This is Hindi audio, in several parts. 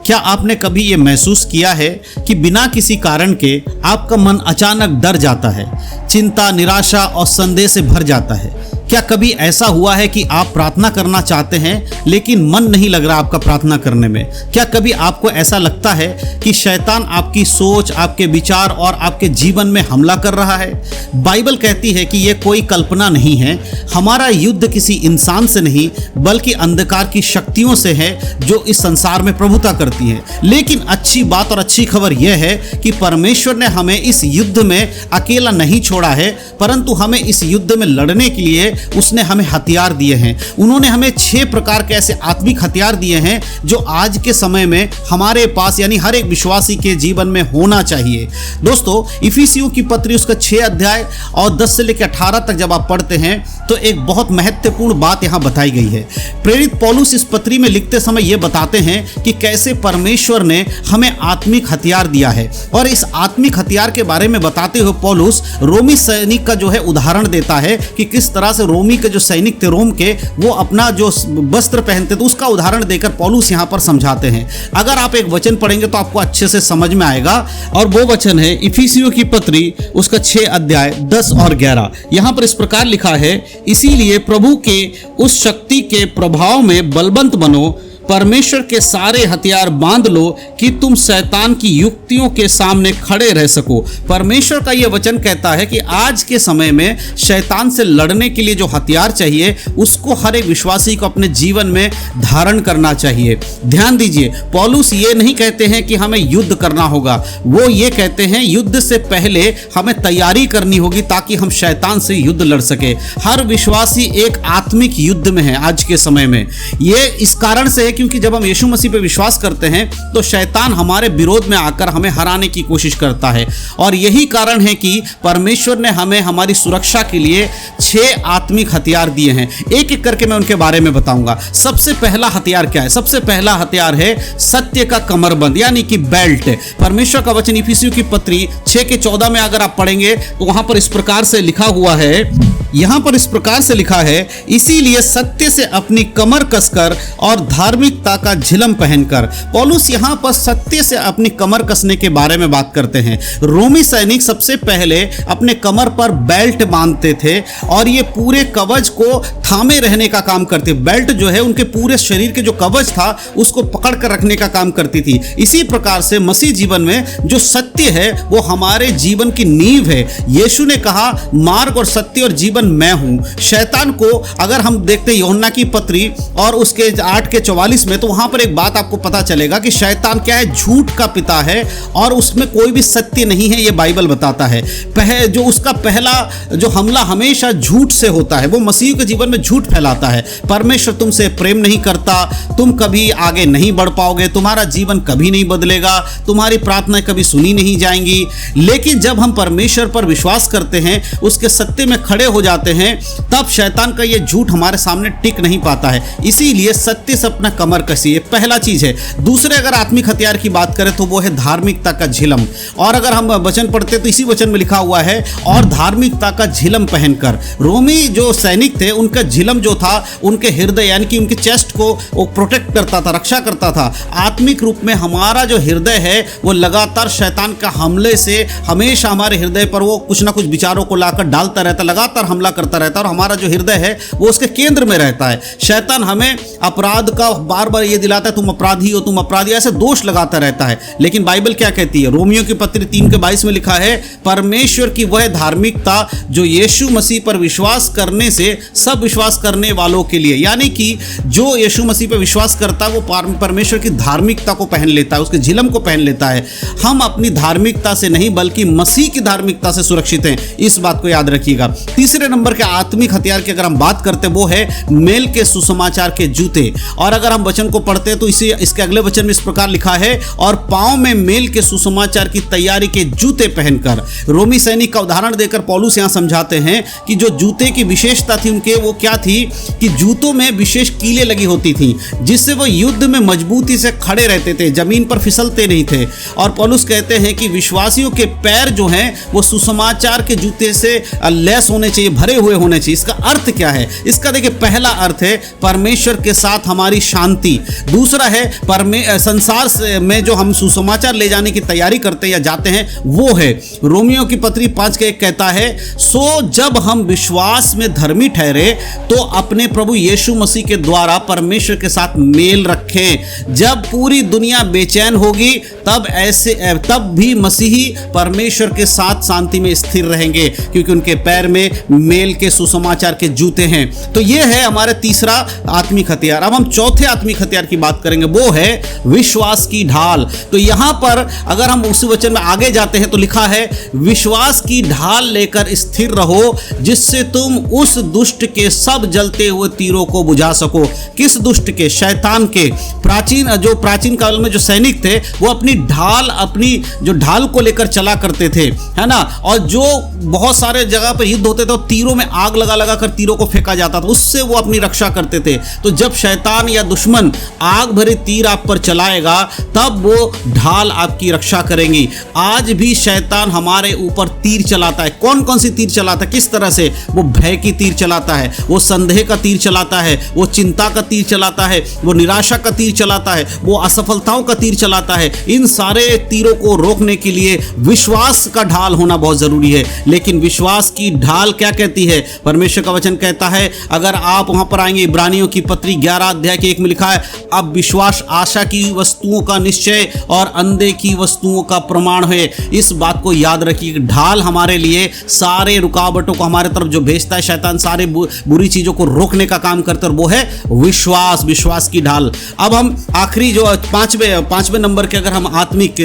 क्या आपने कभी ये महसूस किया है कि बिना किसी कारण के आपका मन अचानक डर जाता है, चिंता, निराशा और संदेह से भर जाता है? क्या कभी ऐसा हुआ है कि आप प्रार्थना करना चाहते हैं लेकिन मन नहीं लग रहा आपका प्रार्थना करने में? क्या कभी आपको ऐसा लगता है कि शैतान आपकी सोच, आपके विचार और आपके जीवन में हमला कर रहा है? बाइबल कहती है कि यह कोई कल्पना नहीं है। हमारा युद्ध किसी इंसान से नहीं बल्कि अंधकार की शक्तियों से है जो इस संसार में प्रभुता करती हैं। लेकिन अच्छी बात और अच्छी खबर यह है कि परमेश्वर ने हमें इस युद्ध में अकेला नहीं छोड़ा है, परंतु हमें इस युद्ध में लड़ने के लिए उसने हमें हथियार दिए हैं। उन्होंने हमें 6 प्रकार के ऐसे आत्मिक हथियार दिए हैं जो आज के समय में हमारे पास यानी हर एक विश्वासी के जीवन में होना चाहिए। दोस्तों, इफिसियों की पत्री उसका 6 अध्याय और 10 से लेकर 18 तक जब आप पढ़ते हैं तो एक बहुत महत्वपूर्ण बात यहाँ बताई गई है। प्रेरित पौलुस इस पत्री में लिखते समय यह बताते हैं कि कैसे परमेश्वर ने हमें आत्मिक हथियार दिया है, और इस आत्मिक हथियार के बारे में बताते हुए पौलुस रोमी सैनिक का जो है उदाहरण देता है कि किस तरह से रोमी के जो सैनिक थे रोम के, वो अपना जो वस्त्र पहनते थे उसका उदाहरण देकर पौलुस यहाँ पर समझाते हैं। अगर आप एक वचन पढ़ेंगे तो आपको अच्छे से समझ में आएगा, और वो वचन है इफिसियों की पत्री उसका 6 अध्याय 10 और 11। यहाँ पर इस प्रकार लिखा है, इसीलिए प्रभु के उस शक्ति के प्रभाव में बलवंत बनो, परमेश्वर के सारे हथियार बांध लो कि तुम शैतान की युक्तियों के सामने खड़े रह सको। परमेश्वर का यह वचन कहता है कि आज के समय में शैतान से लड़ने के लिए जो हथियार चाहिए उसको हर एक विश्वासी को अपने जीवन में धारण करना चाहिए। ध्यान दीजिए, पौलुस ये नहीं कहते हैं कि हमें युद्ध करना होगा, वो ये कहते हैं युद्ध से पहले हमें तैयारी करनी होगी ताकि हम शैतान से युद्ध लड़ सके। हर विश्वासी एक आत्मिक युद्ध में है आज के समय में। ये इस कारण से क्योंकि जब हम यीशु मसीह पे विश्वास करते हैं तो शैतान हमारे विरोध में आकर हमें हराने की कोशिश करता है, और यही कारण है कि परमेश्वर ने हमें हमारी सुरक्षा के लिए 6 आत्मिक हथियार दिए हैं। एक एक करके मैं उनके बारे में बताऊंगा। सबसे पहला हथियार क्या है? सबसे पहला हथियार है सत्य का कमरबंद यानी कि बेल्ट। परमेश्वर का वचन इफिसियों की पत्री 6 के 14 में अगर आप पढ़ेंगे तो वहां पर इस प्रकार से लिखा हुआ है, यहां पर इस प्रकार से लिखा है, इसीलिए सत्य से अपनी कमर कसकर और धार्मिकता का झिलम पहनकर। पौलुस यहां पर सत्य से अपनी कमर कसने के बारे में बात करते हैं। रोमी सैनिक सबसे पहले अपने कमर पर बेल्ट बांधते थे और ये पूरे कवच को थामे रहने का काम करते। बेल्ट जो है उनके पूरे शरीर के जो कवच था उसको पकड़ कर रखने का काम करती थी। इसी प्रकार से मसीह जीवन में जो सत्य है वो हमारे जीवन की नींव है। यीशु ने कहा, मार्ग और सत्य और जीवन मैं हूं। शैतान को अगर हम देखते हैं यूहन्ना की पत्री और उसके 8 के 44 में, तो वहां पर एक बात आपको पता चलेगा कि शैतान क्या है, झूठ का पिता है और उसमें कोई भी सत्य नहीं है। ये बाइबल बताता है। जो उसका पहला जो हमला हमेशा झूठ से होता है, वो मसीह के जीवन में झूठ फैलाता है। परमेश्वर तुमसे प्रेम नहीं करता, तुम कभी आगे नहीं बढ़ पाओगे, तुम्हारा जीवन कभी नहीं बदलेगा, तुम्हारी प्रार्थनाएं कभी सुनी नहीं जाएंगी। लेकिन जब हम परमेश्वर पर विश्वास करते हैं, उसके सत्य में खड़े हो जाते हैं, तब शैतान का ये झूठ हमारे सामने टिक नहीं पाता है। इसीलिए सत्य से अपना कमर कसिए, पहला चीज है। दूसरे अगर आत्मिक हथियार की बात करें तो वो है धार्मिकता का झिलम। और अगर हम वचन पढ़ते तो इसी वचन में लिखा हुआ है, और धार्मिकता का झिलम पहनकर। रोमी जो सैनिक थे उनका झिलम जो था उनके हृदय यानी कि उनके चेस्ट को वो प्रोटेक्ट करता था, रक्षा करता था। आत्मिक रूप में हमारा जो हृदय है वो लगातार शैतान का हमले से हमेशा हमारे हृदय पर वो कुछ ना कुछ विचारों को लाकर डालता रहता, लगातार हमला करता रहता है, और हमारा जो हृदय है वो उसके केंद्र में रहता है। शैतान हमें अपराध का बार बार ये दिलाता है, तुम अपराधी हो, तुम अपराधी, ऐसे दोष लगाता रहता है। लेकिन बाइबल क्या कहती है? रोमियो की पत्री 3 के 22 में लिखा है, परमेश्वर की वह धार्मिकता जो यीशु मसीह पर विश्वास करने से सब विश्वास करने वालों के लिए, यानी कि जो यीशु मसीह पर विश्वास करता है वो परमेश्वर की धार्मिकता को पहन लेता है, उसके झिलम को पहन लेता है। हम अपनी धार्मिकता से नहीं बल्कि मसीह की धार्मिकता से सुरक्षित हैं, इस बात को याद रखिएगा। तीसरे नंबर के आत्मिक हथियार की अगर हम बात करते वो है मेल के सुसमाचार के जूते। और अगर हम वचन को पढ़ते हैं तो इसके अगले वचन में इस प्रकार लिखा है, और पांव में मेल के सुसमाचार की तैयारी के जूते पहनकर। रोमी सैनिक का उदाहरण देकर पौलुस यहां समझाते हैं कि जो जूते की विशेषता थी उनके, वो क्या थी कि जूतों में विशेष कीलें लगी होती थी जिससे वो युद्ध में मजबूती से खड़े रहते थे, जमीन पर फिसलते नहीं थे। और पौलुस कहते हैं कि विश्वासियों के पैर जो हैं वो सुसमाचार के जूते से लैस होने चाहिए, भरे हुए होने चाहिए। इसका अर्थ क्या है? इसका देखिए पहला अर्थ है परमेश्वर के साथ हमारी शांति शांति। दूसरा है संसार में जो हम सुसमाचार ले जाने की तैयारी करते हैं या जाते हैं, वो है रोमियो की पत्री 5:1 कहता है, सो जब हम विश्वास में धर्मी ठहरे तो अपने प्रभु यीशु मसीह के द्वारा परमेश्वर के साथ मेल रखें। जब पूरी दुनिया बेचैन होगी तब भी मसीही परमेश्वर के साथ शांति में स्थिर रहेंगे, क्योंकि उनके पैर में मेल के सुसमाचार के जूते हैं। तो ये है हमारा तीसरा आत्मिक हथियार। अब हम चौथे आत्मिक हथियार की बात करेंगे, वो है विश्वास की ढाल। तो यहां पर अगर हम उस वचन में आगे जाते हैं तो लिखा है, विश्वास की ढाल लेकर स्थिर रहो जिससे तुम उस दुष्ट के सब जलते हुए तीरों को बुझा सको। किस दुष्ट के? शैतान के। प्राचीन काल में जो सैनिक थे वो अपनी ढाल को लेकर चला करते थे, है ना। और जो बहुत सारे जगह पर युद्ध होते थे तो तीरों में आग लगा कर तीरों को फेंका जाता था, उससे वो अपनी रक्षा करते थे। तो जब शैतान या दुश्मन आग भरे तीर आप पर चलाएगा तब वो ढाल आपकी रक्षा करेंगी। आज भी शैतान हमारे ऊपर तीर चलाता है। कौन कौन सी तीर चलाता है? किस तरह से? वो भय की तीर चलाता है, वो संदेह का तीर चलाता है, वो चिंता का तीर चलाता है, वो निराशा का तीर चलाता है, वो असफलताओं का तीर चलाता है। इन सारे तीरों को रोकने के लिए विश्वास का ढाल होना बहुत जरूरी है। लेकिन विश्वास की ढाल क्या कहती है? परमेश्वर का वचन कहता है, अगर आप वहां पर आएंगे, इब्रानियों की पत्री 11:1 में लिखा है, अब विश्वास आशा की वस्तुओं का निश्चय और अनदेखी वस्तुओं का प्रमाण है। इस बात को याद रखिए, ढाल हमारे लिए सारे रुकावटों को हमारे तरफ जो भेजता है शैतान, सारे बुरी चीजों को रोकने का काम करता है, वो है विश्वास की ढाल। अब हम आखिरी जो पांचवें नंबर के अगर हम आत्मिक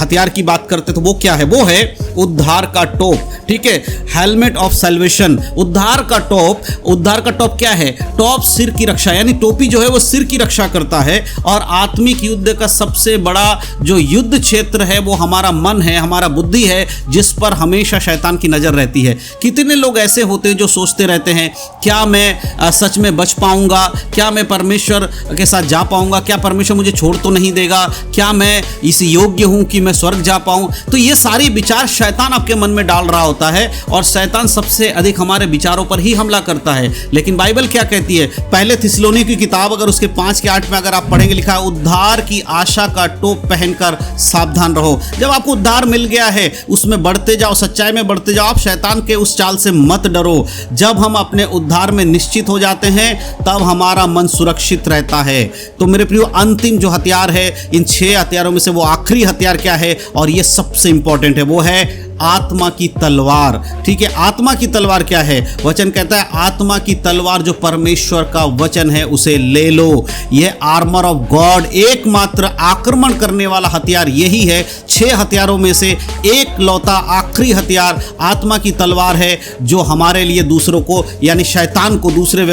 हथियार की बात करते तो वो क्या है? वो है उद्धार का टोप। ठीक है, हेलमेट ऑफ सैल्वेशन। उद्धार का टोप क्या है? टोप सिर की रक्षा, यानी टोपी जो है वो सिर की रक्षा करता है। और आत्मिक युद्ध का सबसे बड़ा जो युद्ध क्षेत्र है वो हमारा मन है, हमारा बुद्धि है, जिस पर हमेशा शैतान की नजर रहती है। कितने लोग ऐसे होते हैं जो सोचते रहते हैं, क्या मैं सच में बच पाऊंगा? क्या मैं परमेश्वर के साथ जा पाऊंगा? क्या परमेश्वर मुझे छोड़ तो नहीं देगा? क्या मैं इस योग्य हूं कि मैं स्वर्ग जा पाऊं? तो ये सारी विचार शैतान आपके मन में डाल रहा होता है, और शैतान सबसे अधिक हमारे विचारों पर ही हमला करता है। लेकिन बाइबल क्या कहती है? पहले थिस्सलुनी की किताब अगर उसके 5:8 में अगर आप पढ़ेंगे, लिखा है, उद्धार की आशा का टोप पहनकर सावधान रहो। जब आपको उद्धार मिल गया है उसमें बढ़ते जाओ, सच्चाई में बढ़ते जाओ, आप शैतान के उस चाल से मत डरो। जब हम अपने उद्धार में निश्चित हो जाते हैं तब हमारा मन सुरक्षित रहता है। तो मेरे प्रियो, अंतिम जो हथियार है इन 6 हथियारों में से वो आखिरी हथियार क्या है? और ये सबसे इंपॉर्टेंट है, वो है आत्मा की तलवार। ठीक है, आत्मा की तलवार क्या है? वचन कहता है, आत्मा की तलवार जो परमेश्वर का वचन है उसे ले लो। यह आर्मर ऑफ गॉड, एकमात्र आक्रमण करने वाला हथियार यही है। 6 हथियारों में से एक लौता आखिरी हथियार आत्मा की तलवार है, जो हमारे लिए दूसरों को, यानी शैतान को,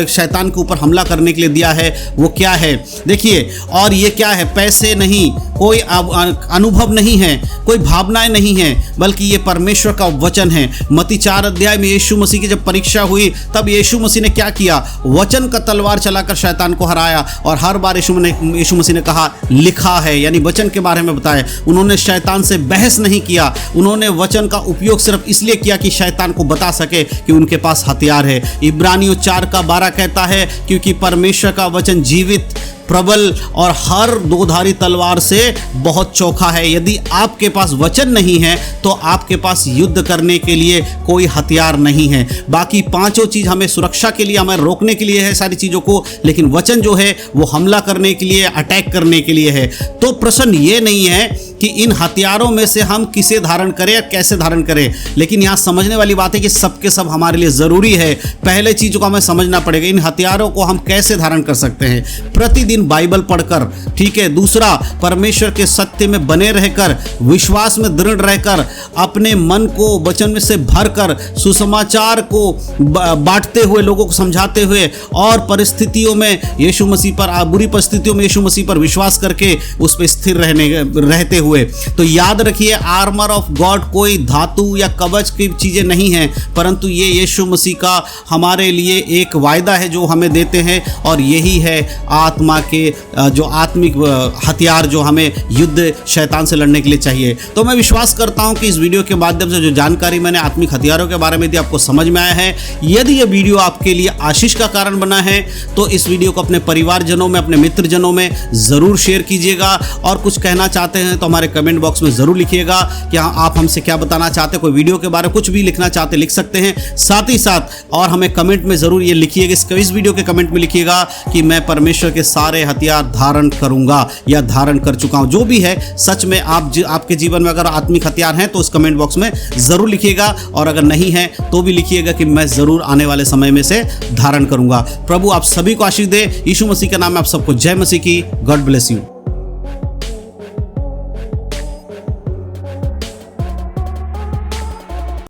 शैतान के ऊपर हमला करने के लिए दिया है। वो क्या है? देखिए, और ये क्या है? पैसे नहीं, कोई अनुभव नहीं है, कोई भावनाएं नहीं है, बल्कि ये परमेश्वर का वचन है। मत्ती 4 में यीशु मसीह की जब परीक्षा हुई तब यीशु मसीह ने क्या किया? वचन का तलवार चलाकर शैतान को हराया। और हर बार यीशु मसीह ने कहा, लिखा है, यानी वचन के बारे में बताया। उन्होंने शैतान से बहस नहीं किया, उन्होंने वचन का उपयोग सिर्फ इसलिए किया कि शैतान को बता सके कि उनके पास हथियार है। इब्रानियों 4:12 कहता है, क्योंकि परमेश्वर का वचन जीवित, प्रबल और हर 2धारी तलवार से बहुत चोखा है। यदि आपके पास वचन नहीं है तो आपके पास युद्ध करने के लिए कोई हथियार नहीं है। बाकी 5 चीज हमें सुरक्षा के लिए, हमें रोकने के लिए है सारी चीजों को, लेकिन वचन जो है वो हमला करने के लिए, अटैक करने के लिए है। तो प्रश्न ये नहीं है कि इन हथियारों में से हम किसे धारण करें या कैसे धारण करें, लेकिन यहाँ समझने वाली बात है कि सबके सब हमारे लिए ज़रूरी है। पहले चीज़ को हमें समझना पड़ेगा, इन हथियारों को हम कैसे धारण कर सकते हैं? प्रतिदिन बाइबल पढ़कर, ठीक है। दूसरा, परमेश्वर के सत्य में बने रहकर, विश्वास में दृढ़ रहकर, अपने मन को वचन में से भरकर, सुसमाचार को बांटते हुए, लोगों को समझाते हुए, और परिस्थितियों में यीशु मसीह पर, बुरी परिस्थितियों में यीशु मसीह पर विश्वास करके उस पर स्थिर रहते हुए हुए। तो याद रखिए, आर्मर ऑफ गॉड कोई धातु या कवच की चीज़ें नहीं हैं, परंतु ये यीशु मसीह का हमारे लिए एक वायदा है जो हमें देते हैं, और यही है आत्मा के जो आत्मिक हथियार जो हमें युद्ध शैतान से लड़ने के लिए चाहिए। तो मैं विश्वास करता हूं कि इस वीडियो के माध्यम से जो जानकारी मैंने आत्मिक हथियारों के बारे में दी आपको समझ में आया है। यदि ये वीडियो आपके लिए आशीष का कारण बना है तो इस वीडियो को अपने परिवारजनों में, अपने मित्रजनों में ज़रूर शेयर कीजिएगा, और कुछ कहना चाहते हैं तो हमारे कमेंट बॉक्स में ज़रूर लिखिएगा कि हाँ आप हमसे क्या बताना चाहते हैं, कोई वीडियो के बारे में कुछ भी लिखना चाहते लिख सकते हैं। साथ ही साथ और हमें कमेंट में ज़रूर ये लिखिएगा, इस वीडियो के कमेंट में लिखिएगा कि मैं परमेश्वर के सारे हथियार धारण करूंगा या धारण कर चुका हूं। जो भी है, सच में आपके जीवन में अगर आत्मिक हथियार हैं तो उस कमेंट बॉक्स में ज़रूर लिखिएगा, और अगर नहीं है तो भी लिखिएगा कि मैं ज़रूर आने वाले समय में से धारण करूंगा। प्रभु आप सभी को आशीष दे। यीशु मसीह के नाम में आप सबको जय मसीह की। God bless you.